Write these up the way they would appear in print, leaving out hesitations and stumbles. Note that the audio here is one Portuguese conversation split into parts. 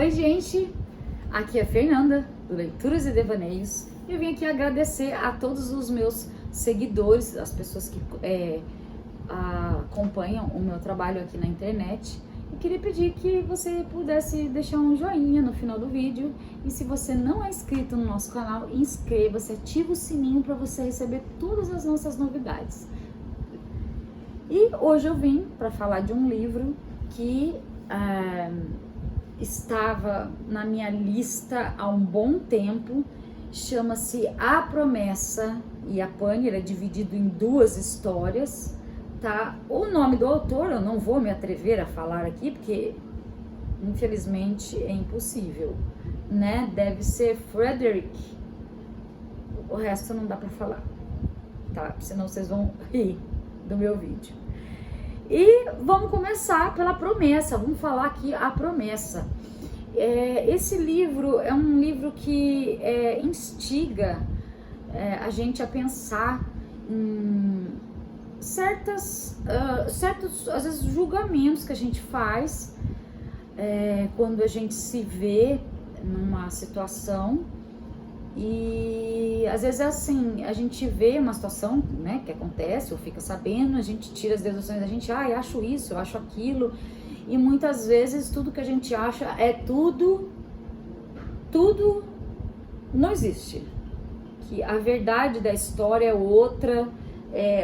Oi, gente! Aqui é a Fernanda, do Leituras e Devaneios. Eu vim aqui agradecer a todos os meus seguidores, as pessoas que acompanham o meu trabalho aqui na internet. Eu queria pedir que você pudesse deixar um joinha no final do vídeo. E se você não é inscrito no nosso canal, inscreva-se, ativa o sininho para você receber todas as nossas novidades. E hoje eu vim para falar de um livro que estava na minha lista há um bom tempo. Chama-se A Promessa, e a pane é dividido em duas histórias, tá? O nome do autor eu não vou me atrever a falar aqui, porque infelizmente é impossível, né? Deve ser Frederick, o resto não dá para falar, tá? Senão vocês vão rir do meu vídeo. E vamos começar pela promessa, vamos falar aqui a promessa. Esse livro é um livro que instiga a gente a pensar em certos, às vezes, julgamentos que a gente faz quando a gente se vê numa situação. E às vezes é assim, a gente vê uma situação, né, que acontece ou fica sabendo, a gente tira as deduções, a gente, eu acho isso, eu acho aquilo, e muitas vezes tudo que a gente acha é tudo não existe, que a verdade da história é outra,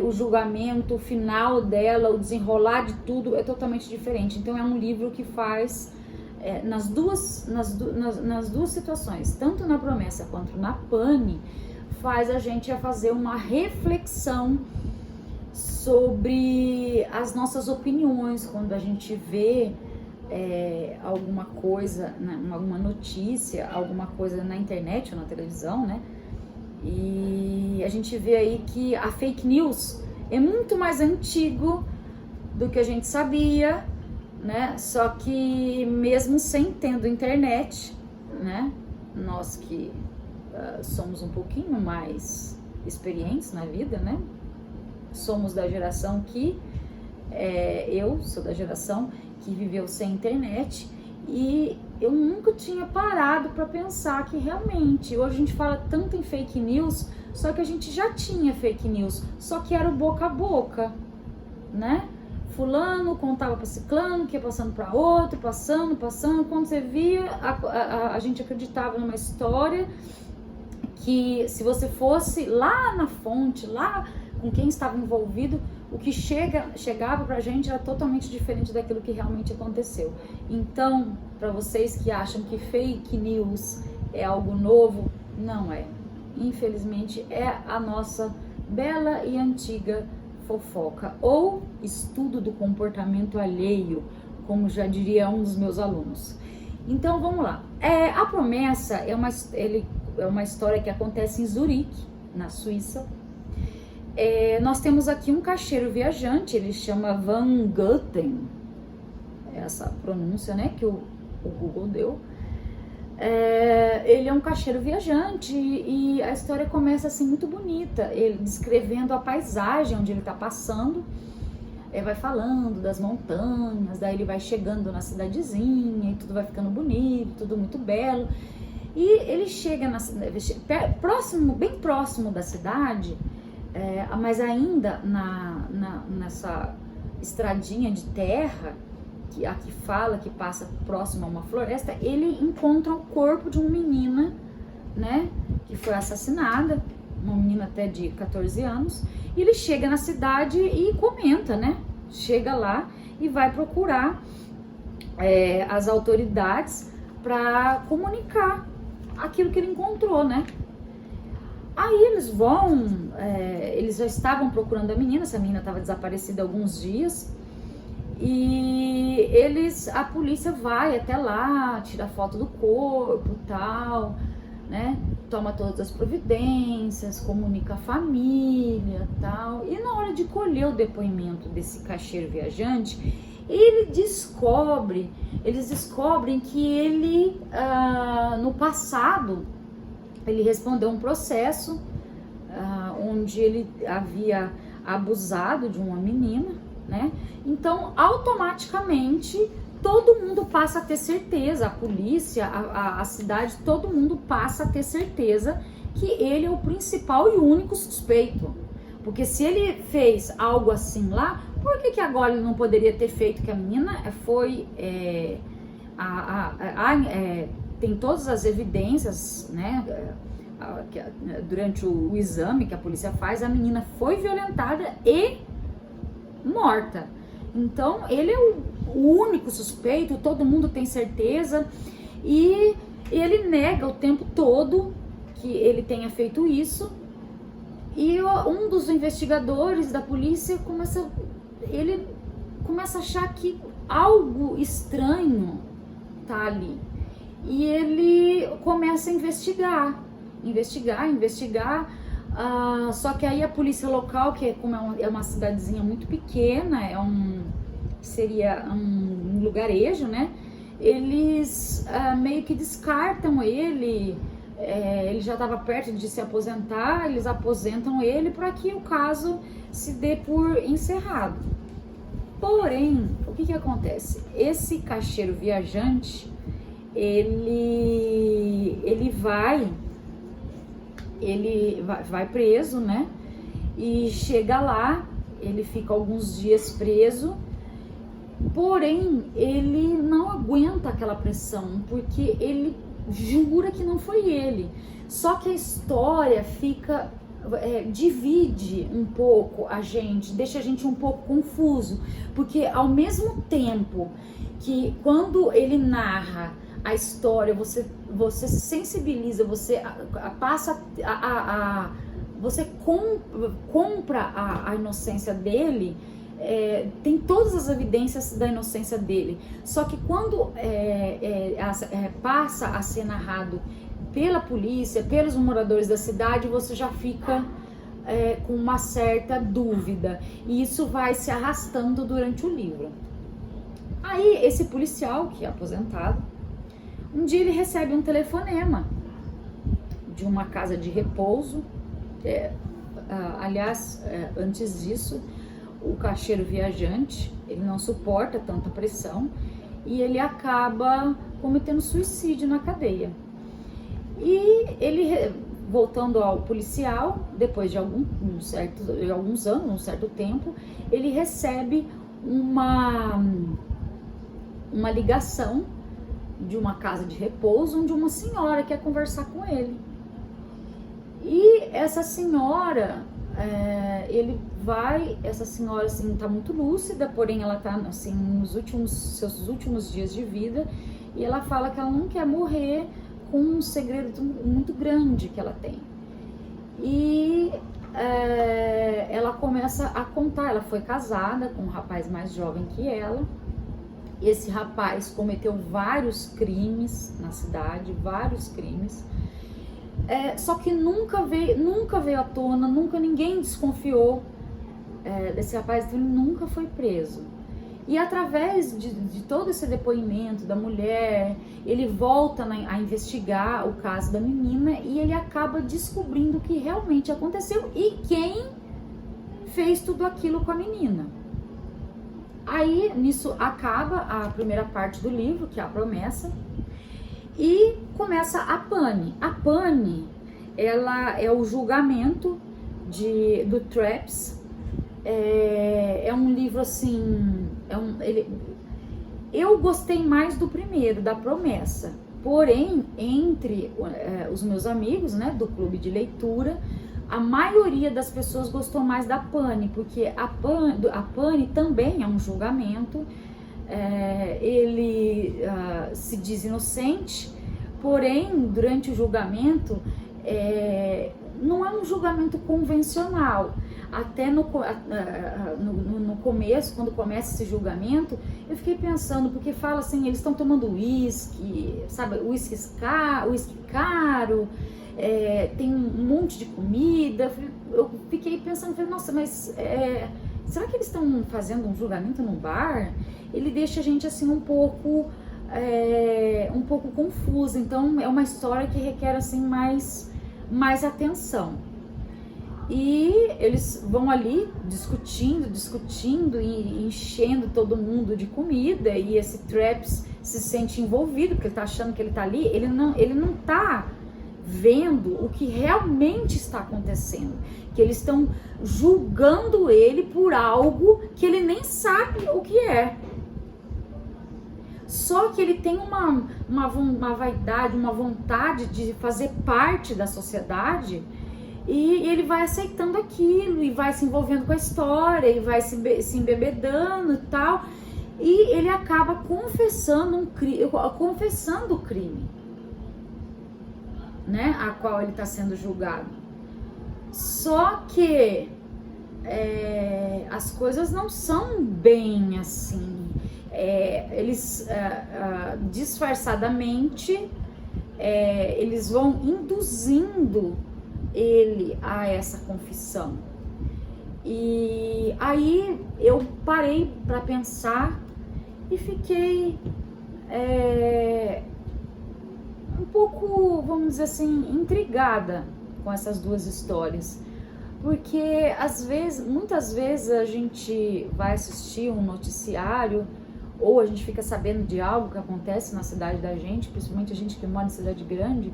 o julgamento final dela, o desenrolar de tudo é totalmente diferente. Então é um livro que faz nas duas situações, tanto na promessa quanto na pane, faz a gente fazer uma reflexão sobre as nossas opiniões quando a gente vê alguma coisa, alguma notícia, alguma coisa na internet ou na televisão, né? E a gente vê aí que a fake news é muito mais antigo do que a gente sabia, né? Só que mesmo sem tendo internet, né? Nós que somos um pouquinho mais experientes na vida, né? Somos da geração que eu sou da geração que viveu sem internet, e eu nunca tinha parado para pensar que realmente hoje a gente fala tanto em fake news, só que a gente já tinha fake news, só que era o boca a boca, né? Fulano contava para ciclano, que ia passando para outro, passando, quando você via, a gente acreditava numa história que, se você fosse lá na fonte, lá com quem estava envolvido, o que chegava pra gente era totalmente diferente daquilo que realmente aconteceu. Então, para vocês que acham que fake news é algo novo, não é. Infelizmente, é a nossa bela e antiga fofoca, ou estudo do comportamento alheio, como já diria um dos meus alunos. Então vamos lá. A Promessa é uma história que acontece em Zurique, na Suíça. Nós temos aqui um caixeiro viajante, ele chama Van Goten, essa pronúncia, né, que o Google deu. Ele é um caixeiro viajante e a história começa assim muito bonita, ele descrevendo a paisagem onde ele está passando, vai falando das montanhas, daí ele vai chegando na cidadezinha e tudo vai ficando bonito, tudo muito belo, e ele chega bem próximo da cidade, mas ainda nessa estradinha de terra, que aqui fala que passa próximo a uma floresta, ele encontra o corpo de uma menina, né, que foi assassinada, uma menina até de 14 anos, e ele chega na cidade e comenta, né, chega lá e vai procurar as autoridades para comunicar aquilo que ele encontrou, né. Aí eles já estavam procurando a menina, essa menina estava desaparecida há alguns dias, e a polícia vai até lá, tira foto do corpo e tal, né, toma todas as providências, comunica a família e tal, e na hora de colher o depoimento desse caixeiro viajante, eles descobrem que ele, no passado, ele respondeu um processo onde ele havia abusado de uma menina, né? Então, automaticamente, todo mundo passa a ter certeza, a polícia, a cidade, todo mundo passa a ter certeza que ele é o principal e único suspeito. Porque se ele fez algo assim lá, por que agora ele não poderia ter feito? Que a menina foi... tem todas as evidências, né? Durante o exame que a polícia faz, a menina foi violentada e morta. Então, ele é o único suspeito, todo mundo tem certeza, e ele nega o tempo todo que ele tenha feito isso. E um dos investigadores da polícia começa a achar que algo estranho tá ali. E ele começa a investigar. Só que aí a polícia local, que é uma cidadezinha muito pequena, seria um lugarejo, né? Eles meio que descartam ele. Ele já estava perto de se aposentar, eles aposentam ele para que o caso se dê por encerrado. Porém, o que acontece? Esse caixeiro viajante, ele vai preso, né? E chega lá, ele fica alguns dias preso, porém ele não aguenta aquela pressão, porque ele jura que não foi ele. Só que a história divide um pouco a gente, deixa a gente um pouco confuso, porque ao mesmo tempo que quando ele narra a história, você se sensibiliza, você passa você compra a inocência dele, tem todas as evidências da inocência dele. Só que quando passa a ser narrado pela polícia, pelos moradores da cidade, você já fica com uma certa dúvida. E isso vai se arrastando durante o livro. Aí, esse policial, que é aposentado, um dia ele recebe um telefonema de uma casa de repouso. Antes disso, o caixeiro viajante, ele não suporta tanta pressão e ele acaba cometendo suicídio na cadeia. E ele, voltando ao policial, depois de alguns anos, um certo tempo, ele recebe uma ligação de uma casa de repouso, onde uma senhora quer conversar com ele. E essa senhora, essa senhora assim tá muito lúcida, porém ela tá assim nos seus últimos dias de vida, e ela fala que ela não quer morrer com um segredo muito grande que ela tem. E ela começa a contar. Ela foi casada com um rapaz mais jovem que ela. Esse rapaz cometeu vários crimes na cidade, vários crimes. Só que nunca veio à tona, nunca ninguém desconfiou desse rapaz, então ele nunca foi preso. E através de todo esse depoimento da mulher, ele volta a investigar o caso da menina e ele acaba descobrindo o que realmente aconteceu e quem fez tudo aquilo com a menina. Aí, nisso, acaba a primeira parte do livro, que é a promessa, e começa a pane. A pane, ela é o julgamento do Traps. É um livro assim, eu gostei mais do primeiro, da promessa. Porém, entre os meus amigos, né, do clube de leitura, a maioria das pessoas gostou mais da pane, porque a pane também é um julgamento. Ele se diz inocente, porém, durante o julgamento, não é um julgamento convencional. Até no começo, quando começa esse julgamento, eu fiquei pensando, porque fala assim, eles estão tomando uísque, sabe, uísque caro, tem um monte de comida. Eu fiquei pensando, nossa, mas será que eles estão fazendo um julgamento num bar? Ele deixa a gente assim um pouco confusa. Então é uma história que requer assim mais atenção. E eles vão ali discutindo e enchendo todo mundo de comida, e esse Traps se sente envolvido, porque ele tá achando que ele tá ali, ele não tá vendo o que realmente está acontecendo, que eles estão julgando ele por algo que ele nem sabe o que é. Só que ele tem uma vaidade, uma vontade de fazer parte da sociedade, e ele vai aceitando aquilo, e vai se envolvendo com a história, e vai se embebedando e tal, e ele acaba confessando o crime, né, a qual ele está sendo julgado. Só que as coisas não são bem assim. Eles disfarçadamente eles vão induzindo ele a essa confissão. E aí eu parei para pensar e fiquei um pouco, vamos dizer assim, intrigada com essas duas histórias, porque muitas vezes a gente vai assistir um noticiário, ou a gente fica sabendo de algo que acontece na cidade da gente, principalmente a gente que mora em cidade grande,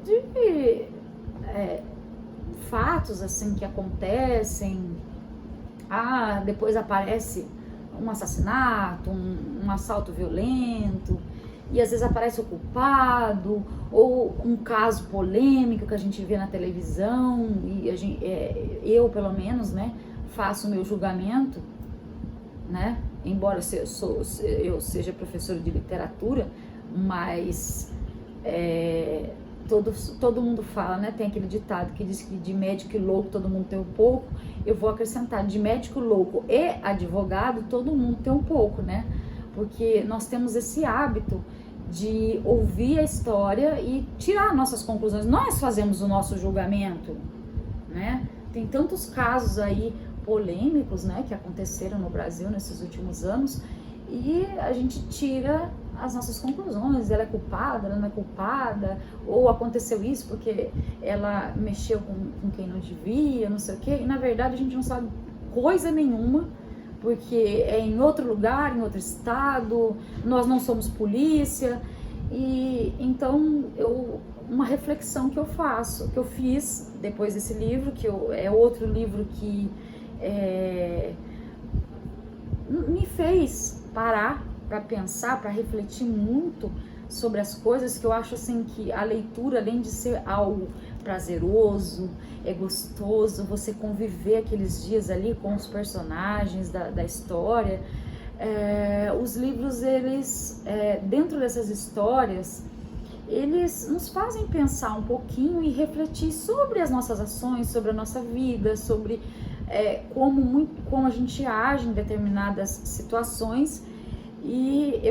de fatos assim que acontecem. Depois aparece um assassinato, um assalto violento, e às vezes aparece o culpado, ou um caso polêmico que a gente vê na televisão, e eu pelo menos, né, faço o meu julgamento, né, embora eu seja professora de literatura, mas todo mundo fala, né, tem aquele ditado que diz que de médico e louco todo mundo tem um pouco. Eu vou acrescentar, de médico, louco e advogado todo mundo tem um pouco, né, porque nós temos esse hábito de ouvir a história e tirar nossas conclusões. Nós fazemos o nosso julgamento, né? Tem tantos casos aí polêmicos, né, que aconteceram no Brasil nesses últimos anos, e a gente tira as nossas conclusões. Ela é culpada, ela não é culpada, ou aconteceu isso porque ela mexeu com quem não devia, não sei o quê. E na verdade a gente não sabe coisa nenhuma, porque é em outro lugar, em outro estado, nós não somos polícia. E então uma reflexão que eu fiz depois desse livro, que é outro livro que me fez parar para pensar, para refletir muito sobre as coisas, que eu acho assim que a leitura, além de ser algo prazeroso, é gostoso você conviver aqueles dias ali com os personagens da história. Os livros, eles, dentro dessas histórias, eles nos fazem pensar um pouquinho e refletir sobre as nossas ações, sobre a nossa vida, sobre como a gente age em determinadas situações. E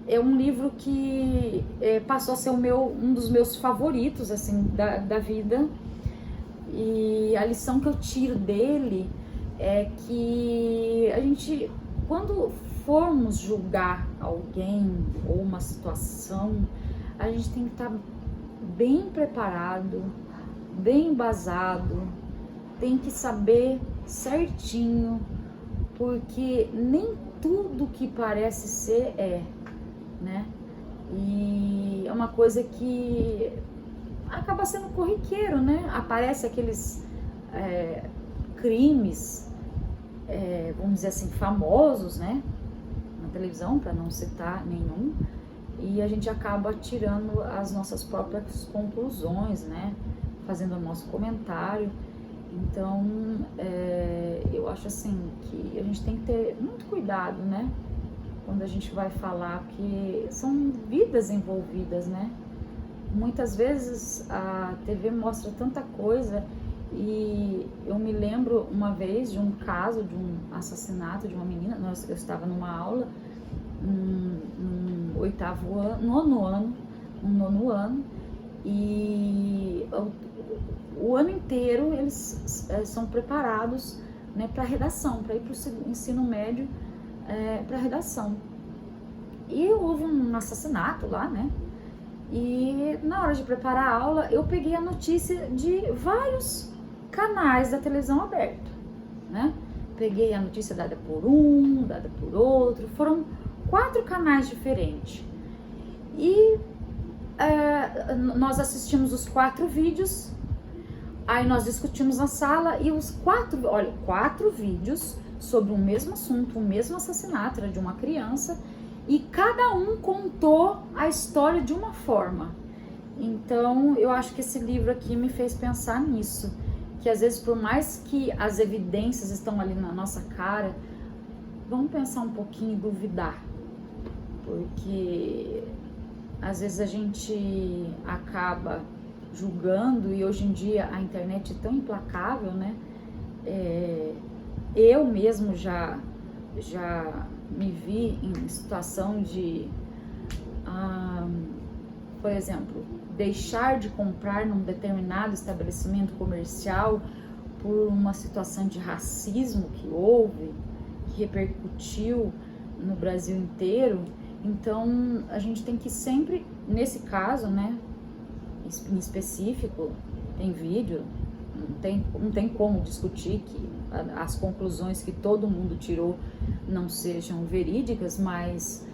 é um livro que passou a ser um dos meus favoritos assim, da vida. E a lição que eu tiro dele é que a gente, quando formos julgar alguém ou uma situação, a gente tem que estar bem preparado, bem embasado, tem que saber certinho, porque nem tudo que parece ser né? E é uma coisa que acaba sendo corriqueiro, né? Aparece aqueles crimes, vamos dizer assim, famosos, né? Na televisão, para não citar nenhum, e a gente acaba tirando as nossas próprias conclusões, né? Fazendo o nosso comentário. Então, eu acho assim que a gente tem que ter muito cuidado, né? Quando a gente vai falar, porque são vidas envolvidas, né? Muitas vezes a TV mostra tanta coisa, e eu me lembro uma vez de um caso de um assassinato de uma menina. Eu estava numa aula no nono ano, e o ano inteiro eles são preparados, né, para redação, para ir para o ensino médio, para redação. E houve um assassinato lá, né? E na hora de preparar a aula, eu peguei a notícia de vários canais da televisão aberta, né? Peguei a notícia dada por um, dada por outro, foram 4 canais diferentes. E nós assistimos os 4 vídeos, aí nós discutimos na sala e os 4 vídeos sobre o mesmo assunto, o mesmo assassinato, era de uma criança, e cada um contou a história de uma forma. Então eu acho que esse livro aqui me fez pensar nisso, que às vezes, por mais que as evidências estão ali na nossa cara, vamos pensar um pouquinho e duvidar, porque às vezes a gente acaba julgando, e hoje em dia a internet é tão implacável, né? Eu mesmo já me vi em situação de, por exemplo, deixar de comprar num determinado estabelecimento comercial por uma situação de racismo que houve, que repercutiu no Brasil inteiro. Então a gente tem que sempre, nesse caso, né, em específico, tem vídeo, não tem como discutir que as conclusões que todo mundo tirou não sejam verídicas, mas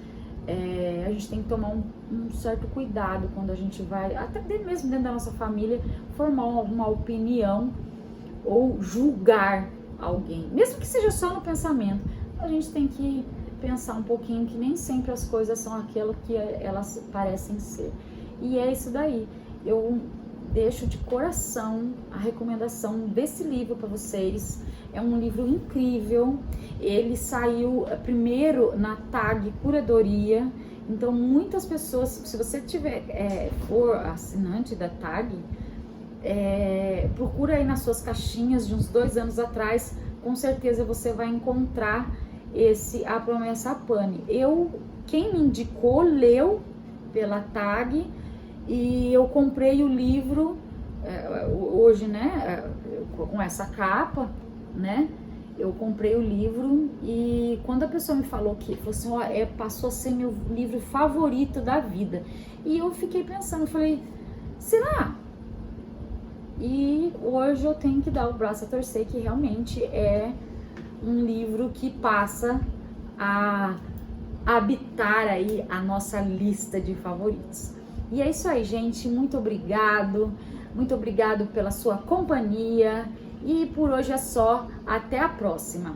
a gente tem que tomar um certo cuidado quando a gente vai, até mesmo dentro da nossa família, formar uma opinião ou julgar alguém, mesmo que seja só no pensamento. A gente tem que pensar um pouquinho que nem sempre as coisas são aquilo que elas parecem ser. E é isso daí. Eu deixo de coração a recomendação desse livro para vocês. É um livro incrível. Ele saiu primeiro na TAG Curadoria. Então muitas pessoas, se você for assinante da TAG, procura aí nas suas caixinhas de uns 2 anos atrás, com certeza você vai encontrar A Promessa Pane. Quem me indicou, leu pela TAG, e eu comprei o livro hoje, né, com essa capa, né? Eu comprei o livro, e quando a pessoa me falou assim, passou a ser meu livro favorito da vida, e eu fiquei pensando, eu falei, será? E hoje eu tenho que dar o braço a torcer, que realmente é um livro que passa a habitar aí a nossa lista de favoritos. E é isso aí, gente, muito obrigado pela sua companhia, e por hoje é só, até a próxima.